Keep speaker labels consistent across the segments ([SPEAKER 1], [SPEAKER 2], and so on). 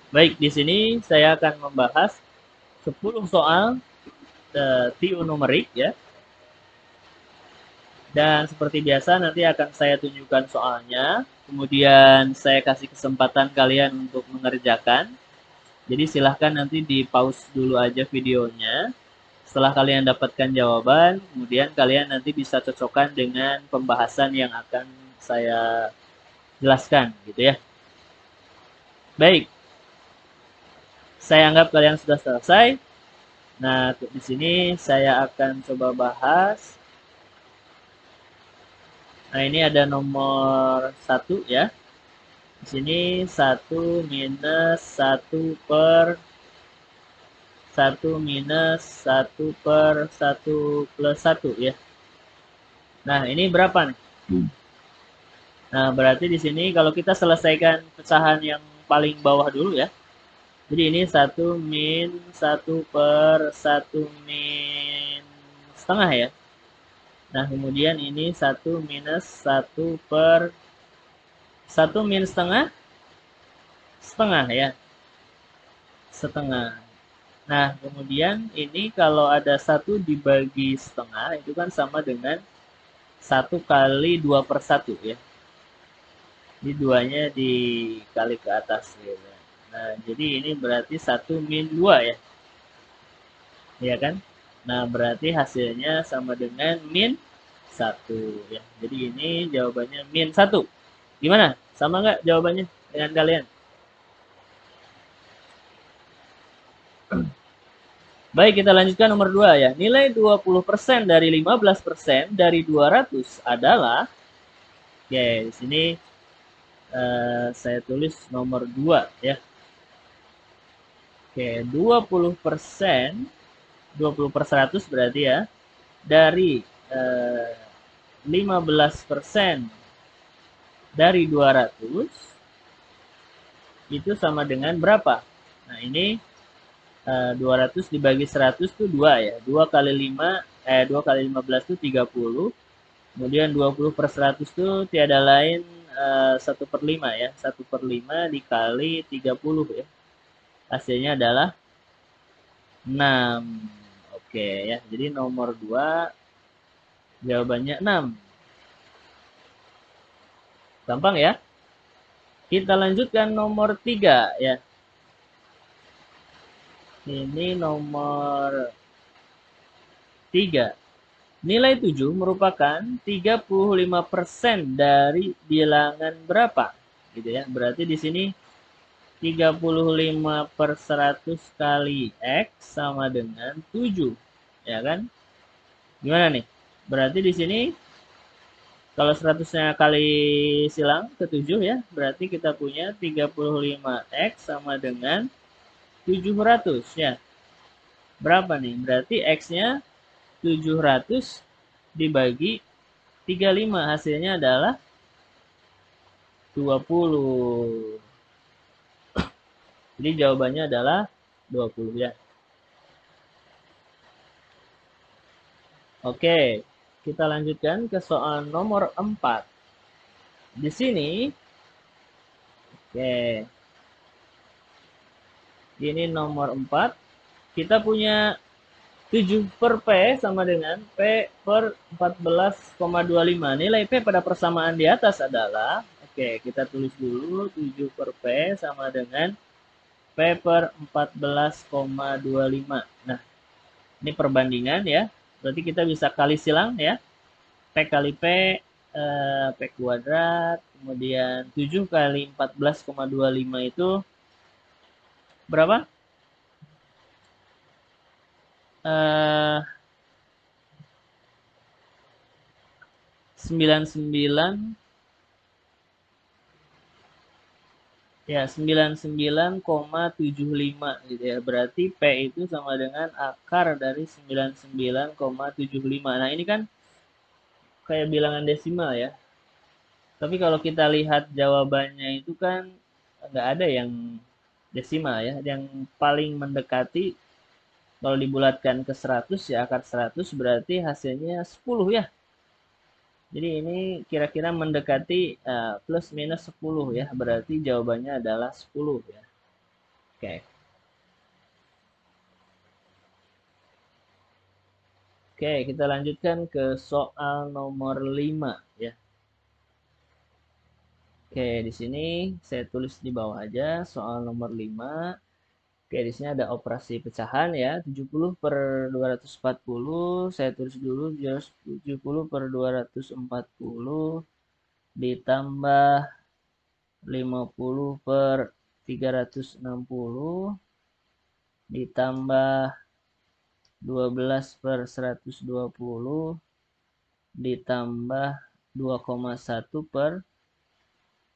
[SPEAKER 1] Baik, di sini saya akan membahas 10 soal TIO numerik ya. Dan seperti biasa nanti akan saya tunjukkan soalnya, kemudian saya kasih kesempatan kalian untuk mengerjakan. Jadi silahkan nanti di pause dulu aja videonya. Setelah kalian dapatkan jawaban, kemudian kalian nanti bisa cocokkan dengan pembahasan yang akan saya jelaskan gitu ya. Baik, saya anggap kalian sudah selesai. Nah, di sini saya akan coba bahas. Nah, ini ada nomor 1 ya. Di sini 1 minus 1 per 1 minus 1 per 1 plus 1 ya. Nah, ini berapa nih? Nah, berarti di sini kalau kita selesaikan pecahan yang paling bawah dulu ya. Jadi ini 1 min 1 per 1 min setengah ya. Nah, kemudian ini 1 minus 1 per 1 min setengah, setengah ya. Setengah. Nah, kemudian ini kalau ada 1 dibagi setengah, itu kan sama dengan 1 kali 2 per 1 ya. Ini duanya dikali ke atas gitu. Nah, jadi ini berarti 1 min 2 ya. Iya kan? Nah, berarti hasilnya sama dengan min 1 ya. Jadi ini jawabannya min 1. Gimana? Sama nggak jawabannya dengan kalian? Baik, kita lanjutkan nomor 2 ya. Nilai 20% dari 15% dari 200 adalah, ya di sini saya tulis nomor 2 ya. Oke, 20 per 100 berarti ya, dari 15% dari 200 itu sama dengan berapa? Nah, ini 200 dibagi 100 itu 2 ya. 2 kali 5, 2 kali 15 itu 30. Kemudian 20 per 100 itu tiada lain 1 per 5 ya. 1 per 5 dikali 30 ya. Hasilnya adalah 6. Oke ya. Jadi nomor 2 jawabannya 6. Gampang ya. Kita lanjutkan nomor 3 ya. Ini nomor 3. Nilai 7 merupakan 35% dari bilangan berapa? Gitu ya. Berarti di sini 35 per 100 kali X sama dengan 7. Ya kan? Gimana nih? Berarti di sini kalau 100-nya kali silang ke 7 ya, berarti kita punya 35X sama dengan 700 ya. Berapa nih? Berarti X-nya 700 dibagi 35, hasilnya adalah 20. Jadi jawabannya adalah 20 ya. Oke, kita lanjutkan ke soal nomor 4. Di sini, oke, ini nomor 4. Kita punya 7 per P sama dengan P per 14,25. Nilai P pada persamaan di atas adalah, oke, kita tulis dulu 7 per P sama dengan P per 14,25. Nah, ini perbandingan ya. Berarti kita bisa kali silang ya. P kali P, P kuadrat, kemudian 7 kali 14,25 itu berapa? 99 ya 99,75 gitu ya. Berarti P itu sama dengan akar dari 99,75. Nah, ini kan kayak bilangan desimal ya. Tapi kalau kita lihat jawabannya itu kan nggak ada yang desimal ya. Yang paling mendekati kalau dibulatkan ke 100 ya akar 100 berarti hasilnya 10 ya. Jadi ini kira-kira mendekati plus minus 10 ya. Berarti jawabannya adalah 10 ya. Oke. Oke, kita lanjutkan ke soal nomor 5 ya. Oke, di sini saya tulis di bawah aja soal nomor 5. Oke, di sini ada operasi pecahan ya, 70 per 240. Saya tulis dulu 70 per 240 ditambah 50 per 360 ditambah 12 per 120 ditambah 2,1 per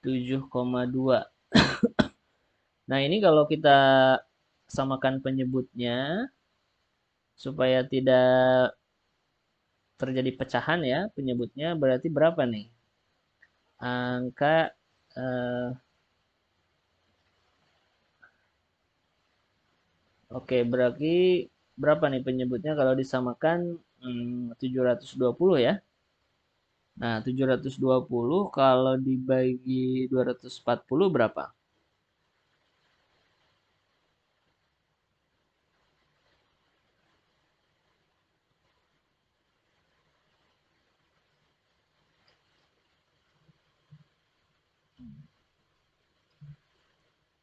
[SPEAKER 1] 7,2. Nah, ini kalau kita samakan penyebutnya supaya tidak terjadi pecahan ya, penyebutnya berarti berapa nih? Angka oke, berarti berapa nih penyebutnya kalau disamakan 720 ya. Nah, 720 kalau dibagi 240 berapa?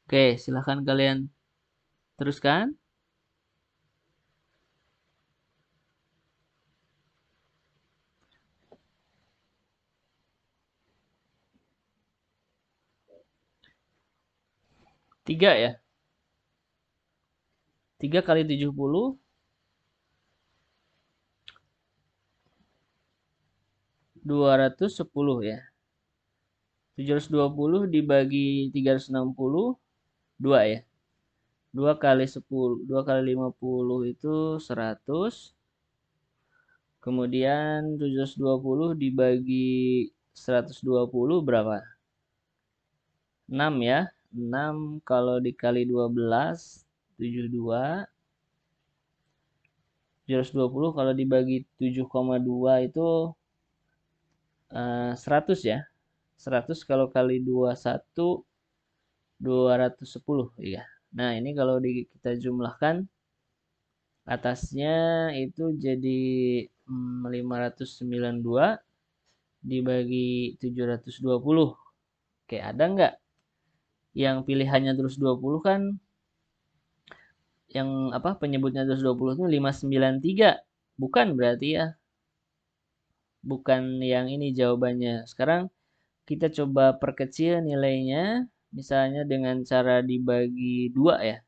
[SPEAKER 1] Oke, silahkan kalian teruskan. Tiga ya. 3 kali 70, 210 ya. 720 dibagi 360, 2 ya. 2 kali 10, 2 kali 50 itu 100. Kemudian 720 dibagi 120 berapa? 6 ya. 6 kalau dikali 12, 72. 720 kalau dibagi 7,2 itu 100 ya. 100 kalau kali 21, 210 ya. Nah, ini kalau kita jumlahkan atasnya itu jadi 592 dibagi 720. Oke, ada nggak yang pilihannya terus 20 kan? Yang apa penyebutnya terus 20 itu 593. Bukan berarti ya. Bukan yang ini jawabannya. Sekarang kita coba perkecil nilainya. Misalnya dengan cara dibagi 2 ya.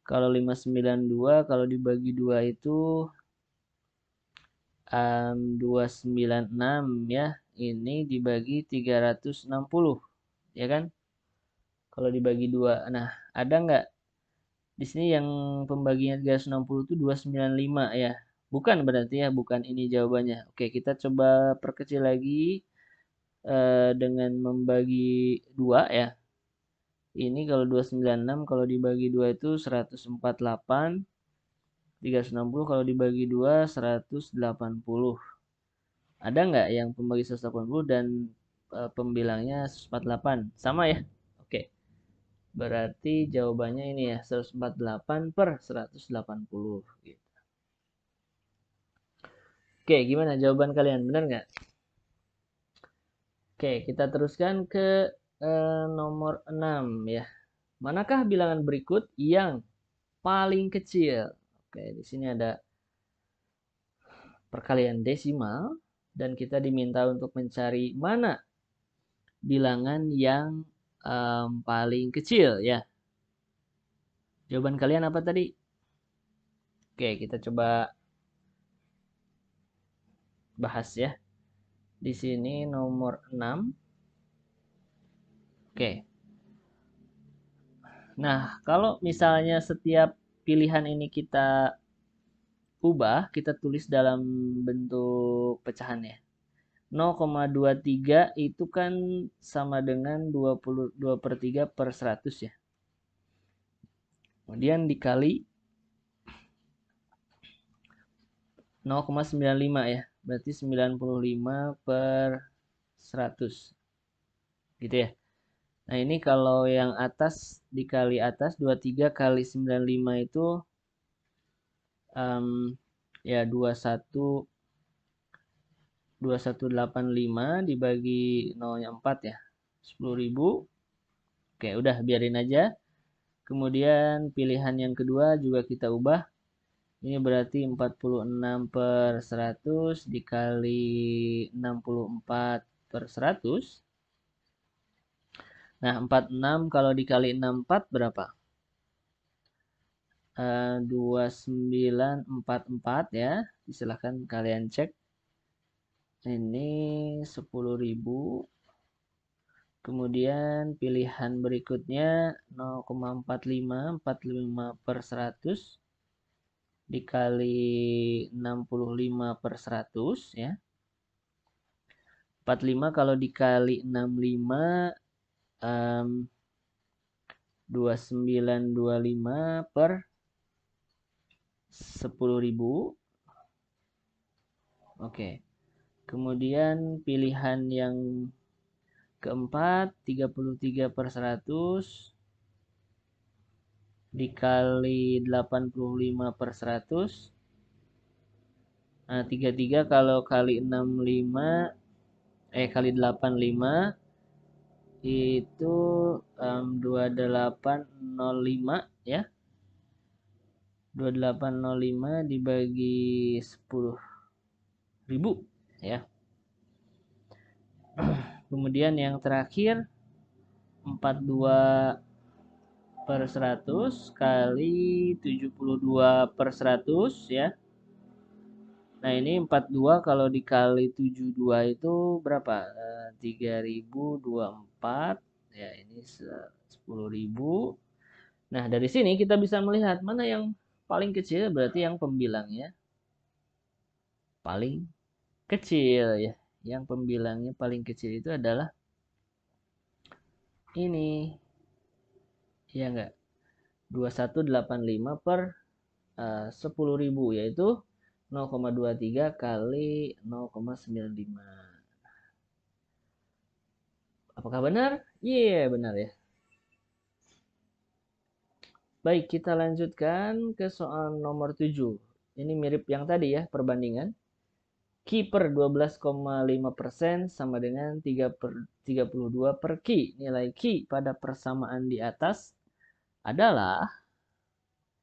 [SPEAKER 1] Kalau 592 kalau dibagi 2 itu 296 ya. Ini dibagi 360 ya kan? Kalau dibagi 2. Nah, ada nggak di sini yang pembagian 360 itu 295 ya. Bukan berarti ya, bukan ini jawabannya. Oke, kita coba perkecil lagi dengan membagi 2 ya. Ini kalau 296 kalau dibagi 2 itu 148. 360 kalau dibagi 2 180. Ada nggak yang pembagi 180 dan pembilangnya 148? Sama ya? Oke. Berarti jawabannya ini ya, 148 per 180. Gitu. Oke, gimana jawaban kalian? Benar nggak? Oke, kita teruskan ke nomor 6 ya. Manakah bilangan berikut yang paling kecil? Oke, di sini ada perkalian desimal dan kita diminta untuk mencari mana bilangan yang paling kecil ya. Jawaban kalian apa tadi? Oke, kita coba bahas ya. Di sini nomor 6. Oke. Nah, kalau misalnya setiap pilihan ini kita ubah, kita tulis dalam bentuk pecahan ya. 0,23 itu kan sama dengan 22/3 per 100 ya. Kemudian dikali 0,95 ya. Berarti 95 per 100. Gitu ya. Nah, ini kalau yang atas dikali atas 23 kali 95 itu ya 2185 dibagi 0-nya 4 ya. 10.000. Oke, udah biarin aja. Kemudian pilihan yang kedua juga kita ubah. Ini berarti 46/100 dikali 64/100. Nah, 46 kalau dikali 64 berapa? 2944 ya. Silahkan kalian cek. Ini 10.000. Kemudian pilihan berikutnya 0,45 dikali 65/100 ya. 45 kalau dikali 65 2925 per 10.000. Oke. Kemudian pilihan yang keempat 33/100 dikali 85/100. Nah, 33 kalau kali 65 kali 85 itu 2805 ya. 2805 dibagi 10.000 ya. Kemudian yang terakhir 42/100 kali 72/100 ya. Nah, ini 42 kalau dikali 72 itu berapa? 3024 ya, ini 10.000. Nah, dari sini kita bisa melihat mana yang paling kecil, berarti yang pembilangnya paling kecil ya. Yang pembilangnya paling kecil itu adalah ini. Ya enggak? 2185 per 10.000 yaitu 0,23 kali 0,95. Apakah benar? Iya, benar ya. Baik, kita lanjutkan ke soal nomor 7. Ini mirip yang tadi ya, perbandingan. Q per 12,5% sama dengan 32 per Q. Nilai Q pada persamaan di atas adalah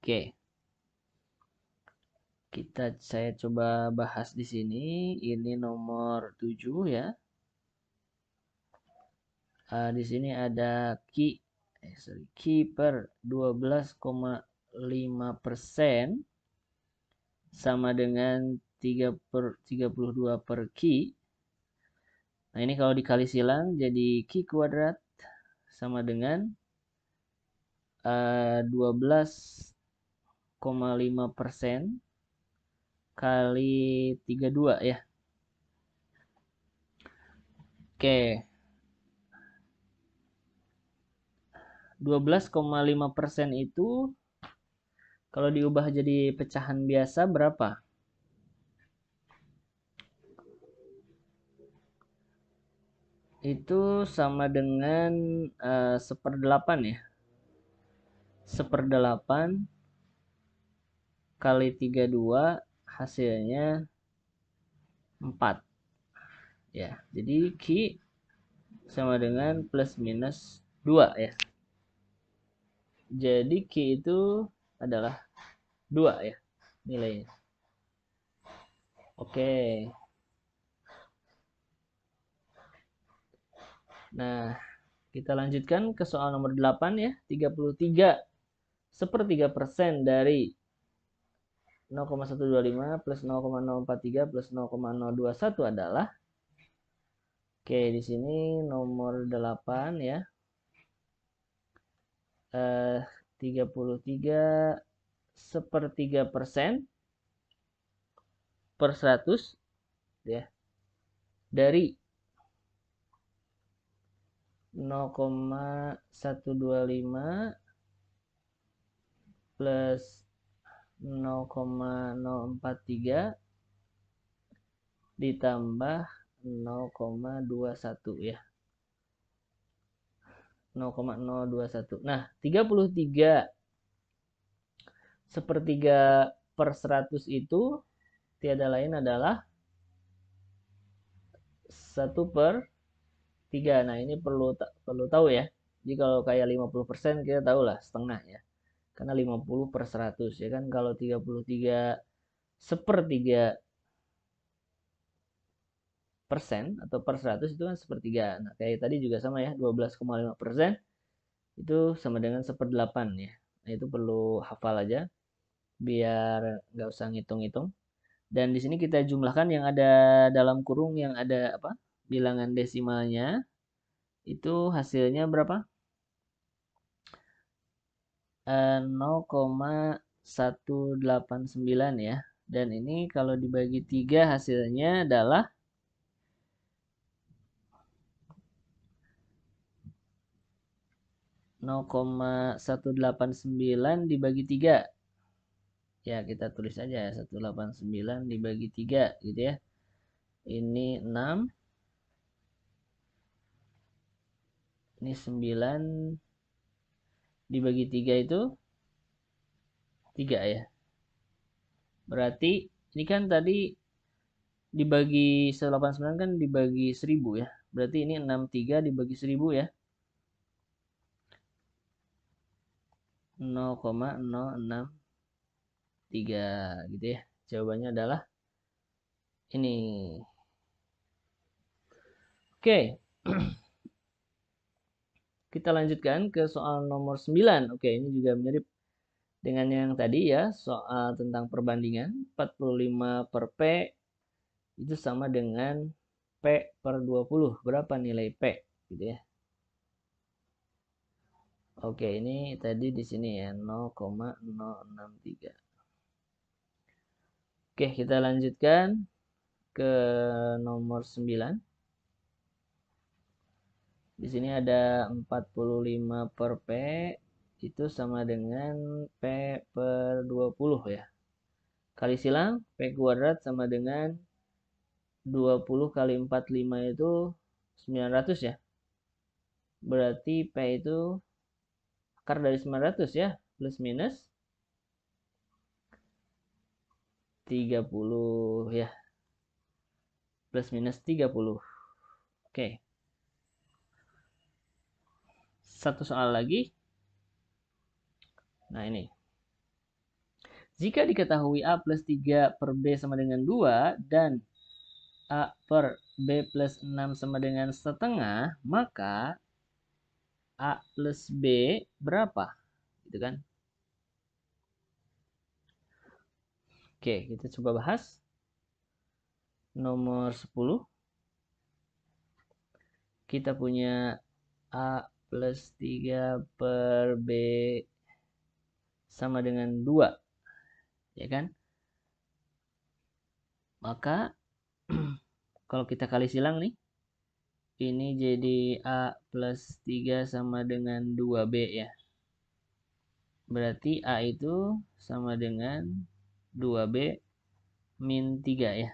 [SPEAKER 1] oke. Saya coba bahas di sini. Ini nomor 7 ya. Di sini ada Q per 12,5% sama dengan 32 per Q. Nah, ini kalau dikali silang jadi Q kuadrat sama dengan 12,5% kali 32 ya. Oke. 12,5% itu kalau diubah jadi pecahan biasa berapa? Itu sama dengan 1/8 ya. 1/8 kali 32 hasilnya 4. Ya, jadi Q sama dengan plus minus 2 ya. Jadi Q itu adalah 2 ya nilainya. Oke. Nah, kita lanjutkan ke soal nomor 8 ya. 33/1/3% dari 0,125 plus 0,043 plus 0,021 adalah oke, di sini nomor 8 ya. 33/3% per 100 ya. Dari 0,125 plus 0,043 ditambah 0,21 ya. 0,021. Nah, 33 sepertiga per 100 itu tiada lain adalah 1/3. Nah, ini perlu tahu ya. Jadi kalau kayak 50% kita tahu lah setengah ya. Karena 50/100 ya kan. Kalau 33 sepertiga persen atau per 100 itu kan sepertiga. Nah, kayak tadi juga sama ya, 12,5% itu sama dengan 1/8 ya. Nah, itu perlu hafal aja biar nggak usah ngitung-ngitung. Dan di sini kita jumlahkan yang ada dalam kurung yang ada apa? Bilangan desimalnya. Itu hasilnya berapa? 0,189 ya. Dan ini kalau dibagi 3 hasilnya adalah 0,189 dibagi 3. Ya, kita tulis aja ya, 189 dibagi 3 gitu ya. Ini 6. Ini 9 dibagi 3 itu 3 ya. Berarti ini kan tadi dibagi 189 kan dibagi 1000 ya. Berarti ini 63 dibagi 1000 ya. 0,063 gitu ya. Jawabannya adalah ini. Oke. Kita lanjutkan ke soal nomor 9. Oke, ini juga mirip dengan yang tadi ya, soal tentang perbandingan. 45/P itu sama dengan P/20. Berapa nilai P gitu ya. Oke, ini tadi di sini ya 0,063. Oke, kita lanjutkan ke nomor 9. Di sini ada 45/P itu sama dengan P/20 ya. Kali silang P kuadrat sama dengan 20 kali 45 itu 900 ya. Berarti P itu akar dari 900 ya. Plus minus 30 ya. Plus minus 30. Oke. Satu soal lagi. Nah ini. Jika diketahui A plus 3 per B sama dengan 2 dan A per B plus 6 sama dengan setengah, maka A plus B berapa? Gitu kan? Oke, kita coba bahas. Nomor 10. Kita punya A plus 3 per B sama dengan 2. Ya kan? Maka kalau kita kali silang nih, ini jadi A plus 3 sama dengan 2B ya. Berarti A itu sama dengan 2B min 3 ya.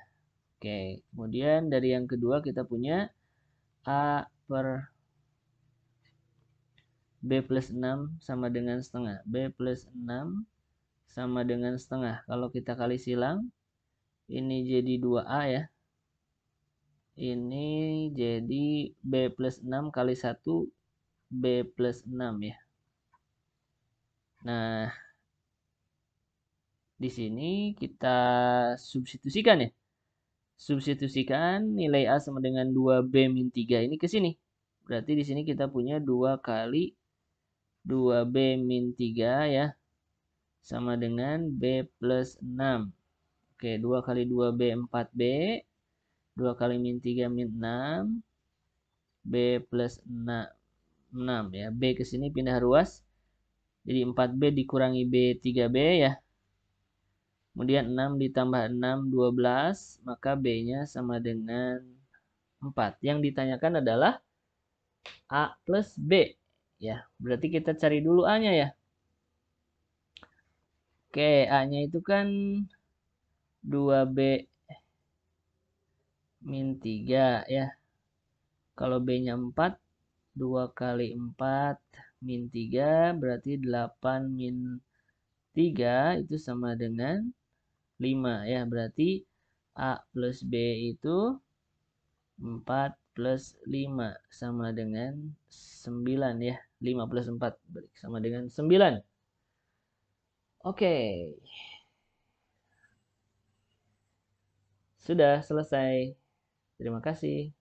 [SPEAKER 1] Oke, kemudian dari yang kedua kita punya A per B plus 6 sama dengan setengah. B plus 6 sama dengan setengah. Kalau kita kali silang, ini jadi 2A ya. Ini jadi B plus 6 kali 1 B plus 6 ya. Nah, di sini kita substitusikan ya. Substitusikan nilai A sama dengan 2B min 3 ini ke sini. Berarti di sini kita punya 2 kali 2B min 3 ya. Sama dengan B plus 6. Oke, 2 kali 2B 4B. 2 kali min 3 min 6. B plus 6 ya. B ke sini pindah ruas. Jadi 4B dikurangi B 3B ya. Kemudian 6 ditambah 6 12. Maka B-nya sama dengan 4. Yang ditanyakan adalah A plus B. Ya, berarti kita cari dulu A-nya ya. Oke, A-nya itu kan 2B min 3 ya. Kalau B-nya 4, 2 kali 4 min 3 berarti 8 min 3 itu sama dengan 5 ya. Berarti A plus B itu 4 plus 5 sama dengan 9 ya. 5 plus 4 sama dengan 9. Oke. Sudah selesai. Terima kasih.